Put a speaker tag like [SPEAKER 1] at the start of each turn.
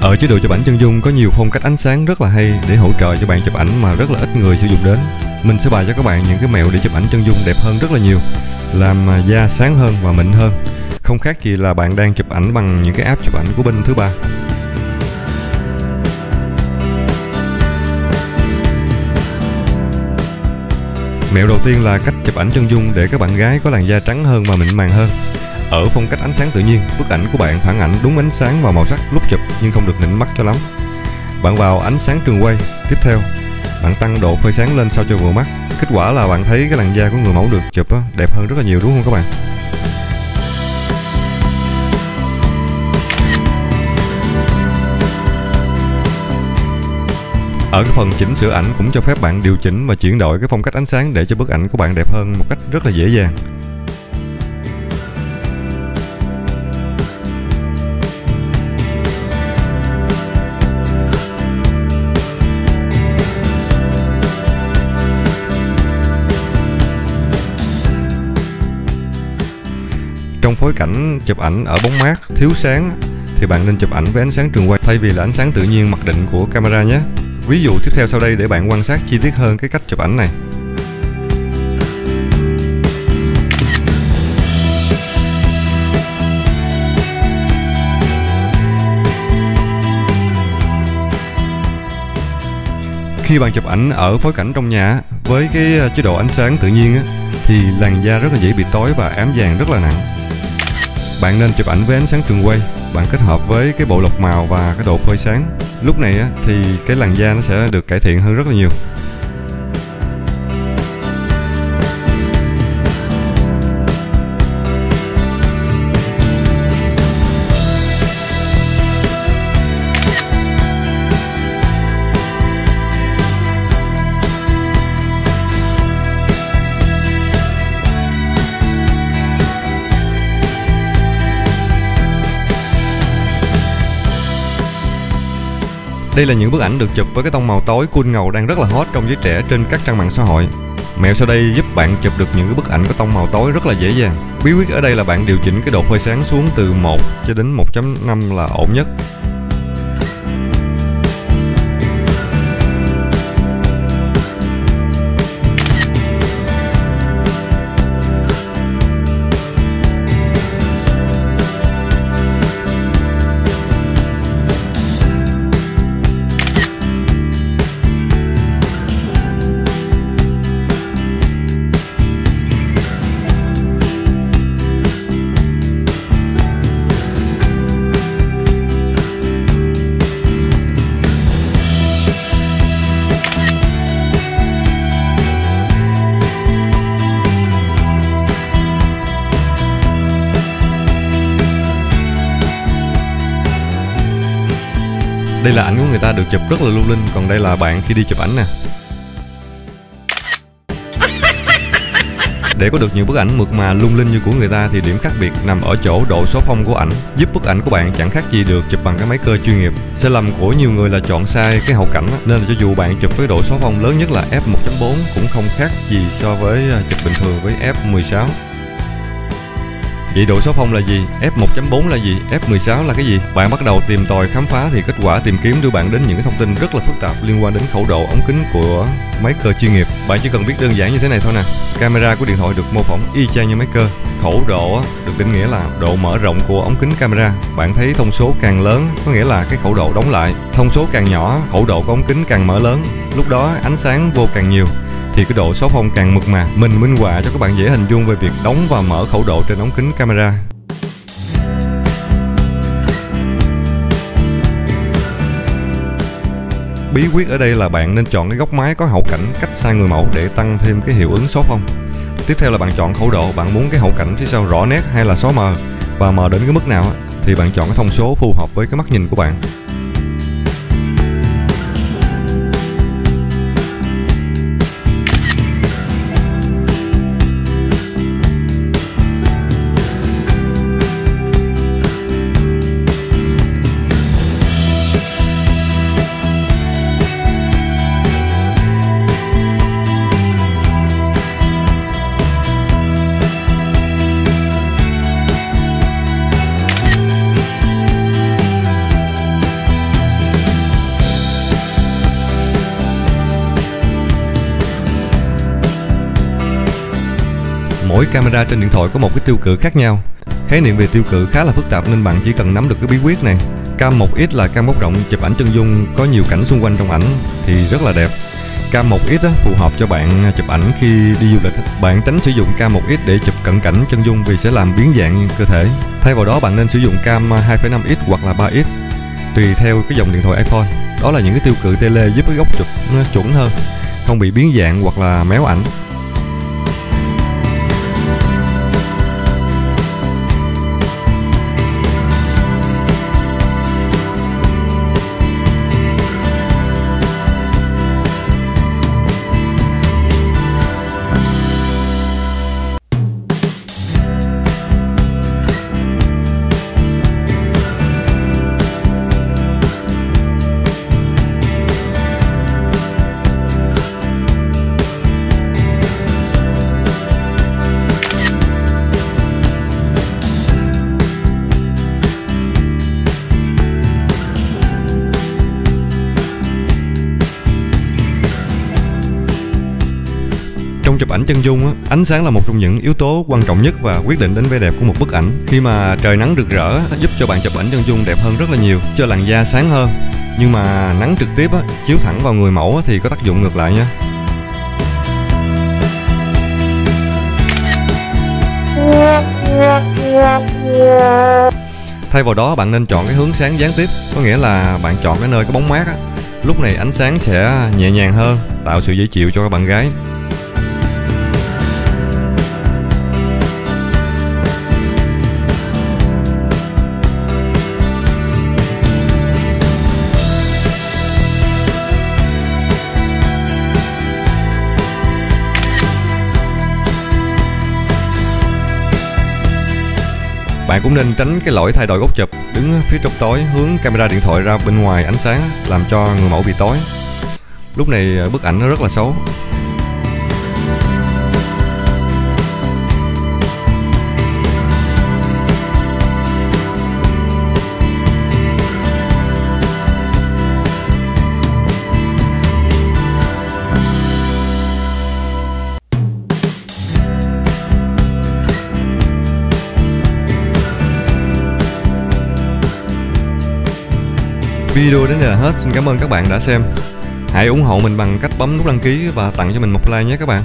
[SPEAKER 1] Ở chế độ chụp ảnh chân dung có nhiều phong cách ánh sáng rất là hay để hỗ trợ cho bạn chụp ảnh mà rất là ít người sử dụng đến. Mình sẽ bày cho các bạn những cái mẹo để chụp ảnh chân dung đẹp hơn rất là nhiều, làm da sáng hơn và mịn hơn, không khác gì là bạn đang chụp ảnh bằng những cái app chụp ảnh của bên thứ ba. Mẹo đầu tiên là cách chụp ảnh chân dung để các bạn gái có làn da trắng hơn và mịn màng hơn. Ở phong cách ánh sáng tự nhiên, bức ảnh của bạn phản ảnh đúng ánh sáng và màu sắc lúc chụp nhưng không được nịnh mắt cho lắm. Bạn vào ánh sáng trường quay. Tiếp theo, bạn tăng độ phơi sáng lên sao cho vừa mắt. Kết quả là bạn thấy cái làn da của người mẫu được chụp đẹp hơn rất là nhiều, đúng không các bạn? Ở cái phần chỉnh sửa ảnh cũng cho phép bạn điều chỉnh và chuyển đổi cái phong cách ánh sáng để cho bức ảnh của bạn đẹp hơn một cách rất là dễ dàng. Trong phối cảnh chụp ảnh ở bóng mát, thiếu sáng thì bạn nên chụp ảnh với ánh sáng trường quay thay vì là ánh sáng tự nhiên mặc định của camera nhé. Ví dụ tiếp theo sau đây để bạn quan sát chi tiết hơn cái cách chụp ảnh này. Khi bạn chụp ảnh ở phối cảnh trong nhà với cái chế độ ánh sáng tự nhiên thì làn da rất là dễ bị tối và ám vàng rất là nặng. Bạn nên chụp ảnh với ánh sáng trường quay, bạn kết hợp với cái bộ lọc màu và cái độ phơi sáng. Lúc này thì cái làn da nó sẽ được cải thiện hơn rất là nhiều. Đây là những bức ảnh được chụp với cái tông màu tối cool ngầu đang rất là hot trong giới trẻ trên các trang mạng xã hội. Mẹo sau đây giúp bạn chụp được những cái bức ảnh có tông màu tối rất là dễ dàng. Bí quyết ở đây là bạn điều chỉnh cái độ phơi sáng xuống từ 1 cho đến 1.5 là ổn nhất. Đây là ảnh của người ta được chụp rất là lung linh, còn đây là bạn khi đi chụp ảnh nè. Để có được những bức ảnh mượt mà lung linh như của người ta thì điểm khác biệt nằm ở chỗ độ số phông của ảnh, giúp bức ảnh của bạn chẳng khác gì được chụp bằng cái máy cơ chuyên nghiệp. Sai lầm của nhiều người là chọn sai cái hậu cảnh, nên là cho dù bạn chụp với độ số phông lớn nhất là f1.4 cũng không khác gì so với chụp bình thường với f16. Vậy độ số phông là gì? F1.4 là gì? F16 là cái gì? Bạn bắt đầu tìm tòi khám phá thì kết quả tìm kiếm đưa bạn đến những cái thông tin rất là phức tạp liên quan đến khẩu độ ống kính của máy cơ chuyên nghiệp. Bạn chỉ cần biết đơn giản như thế này thôi nè. Camera của điện thoại được mô phỏng y chang như máy cơ. Khẩu độ được định nghĩa là độ mở rộng của ống kính camera. Bạn thấy thông số càng lớn có nghĩa là cái khẩu độ đóng lại. Thông số càng nhỏ, khẩu độ của ống kính càng mở lớn. Lúc đó ánh sáng vô càng nhiều thì cái độ số phông càng mượt mà. Mình minh họa cho các bạn dễ hình dung về việc đóng và mở khẩu độ trên ống kính camera. Bí quyết ở đây là bạn nên chọn cái góc máy có hậu cảnh cách xa người mẫu để tăng thêm cái hiệu ứng số phông. Tiếp theo là bạn chọn khẩu độ, bạn muốn cái hậu cảnh phía sau rõ nét hay là xóa mờ và mờ đến cái mức nào thì bạn chọn cái thông số phù hợp với cái mắt nhìn của bạn. mỗi camera trên điện thoại có một cái tiêu cự khác nhau. Khái niệm về tiêu cự khá là phức tạp nên bạn chỉ cần nắm được cái bí quyết này. Cam 1x là cam góc rộng chụp ảnh chân dung, có nhiều cảnh xung quanh trong ảnh thì rất là đẹp. Cam 1x phù hợp cho bạn chụp ảnh khi đi du lịch. Bạn tránh sử dụng cam 1x để chụp cận cảnh chân dung vì sẽ làm biến dạng cơ thể. Thay vào đó bạn nên sử dụng cam 2,5x hoặc là 3x tùy theo cái dòng điện thoại iPhone. Đó là những cái tiêu cự tele giúp cái góc chụp nó chuẩn hơn, không bị biến dạng hoặc là méo ảnh. Trong chụp ảnh chân dung, ánh sáng là một trong những yếu tố quan trọng nhất và quyết định đến vẻ đẹp của một bức ảnh. Khi mà trời nắng rực rỡ giúp cho bạn chụp ảnh chân dung đẹp hơn rất là nhiều, cho làn da sáng hơn. Nhưng mà nắng trực tiếp chiếu thẳng vào người mẫu thì có tác dụng ngược lại nha. Thay vào đó bạn nên chọn cái hướng sáng gián tiếp, có nghĩa là bạn chọn cái nơi có bóng mát. Lúc này ánh sáng sẽ nhẹ nhàng hơn, tạo sự dễ chịu cho các bạn gái. Bạn cũng nên tránh cái lỗi thay đổi góc chụp, đứng phía trong tối, hướng camera điện thoại ra bên ngoài ánh sáng làm cho người mẫu bị tối. Lúc này bức ảnh nó rất là xấu. Video đến đây là hết. Xin cảm ơn các bạn đã xem. Hãy ủng hộ mình bằng cách bấm nút đăng ký và tặng cho mình một like nhé các bạn.